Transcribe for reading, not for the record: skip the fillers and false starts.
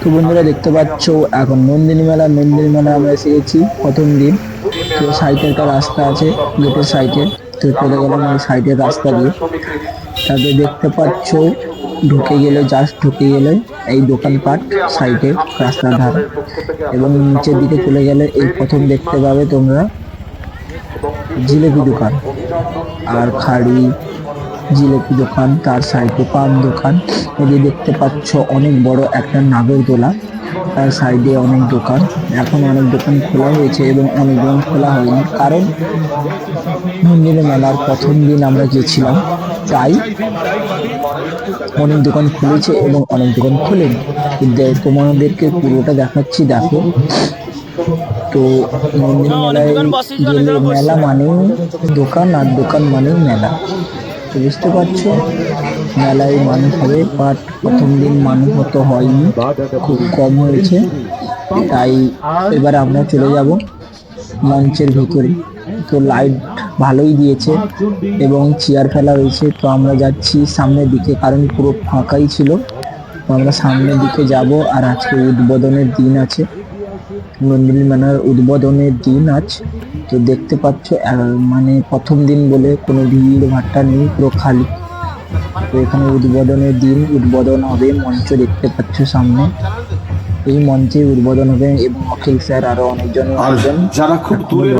তো বন্ধুরা দেখতে পাচ্ছ এখন নন্দিনী মেলা আমরা এসে গেছি প্রথম দিন। তো সাইডে একটা রাস্তা আছে, গেটের সাইডে। তো চলে গেলাম ওই সাইডের রাস্তা দিয়ে। তাতে দেখতে পাচ্ছ জাস্ট ঢুকে গেলে এই দোকানপাট সাইডে রাস্তার ধারে, এবং নিচের দিকে চলে গেলে এই প্রথম দেখতে পাবে তোমরা জিলেপি দোকান আর খাড়ি জিলেপি দোকান, তার সাইডে পান দোকান। এদিকে দেখতে পাচ্ছ অনেক বড় একটা নাগরদোলা, তার সাইডে অনেক দোকান। এখন অনেক দোকান খোলা হয়েছে এবং অনেক দোকান খোলা হয়নি, কারণ মন্দিরে মেলার প্রথম দিন আমরা গিয়েছিলাম, তাই অনেক দোকান খুলেছে এবং অনেক দোকান খোলেনি। তোমাদেরকে পুরোটা দেখাচ্ছি, দেখো। তো মন্দির মেলায় গেলে মেলা মানেই দোকান, আর দোকান মানেই মেলা। তো বুঝতে পারছো মেলায় মানুষ হবে, বাট প্রথম দিন মানুষ মতো হয়নি, খুব কম হয়েছে। তাই এবার আমরা চলে যাব মঞ্চের ভিতরে। তো লাইট ভালোই দিয়েছে এবং চেয়ার ফেলা হয়েছে। তো আমরা যাচ্ছি সামনের দিকে, কারণ পুরো ফাঁকাই ছিল। তো আমরা সামনের দিকে যাব। আর আজকে উদ্বোধনের দিন আছে, নন্দিনী মেলার উদ্বোধনের দিন আজ। তো দেখতে পাচ্ছ মানে প্রথম দিন বলে কোনো ভিড় ভাট্টা নেই, পুরো খালি। তো এখানে উদ্বোধনের দিন, উদ্বোধন হবে, মঞ্চ দেখতে পাচ্ছ সামনে। এই মঞ্চে উদ্বোধন হবে এবং অখিল স্যার আরো অনেকজন যারা খুব দূরের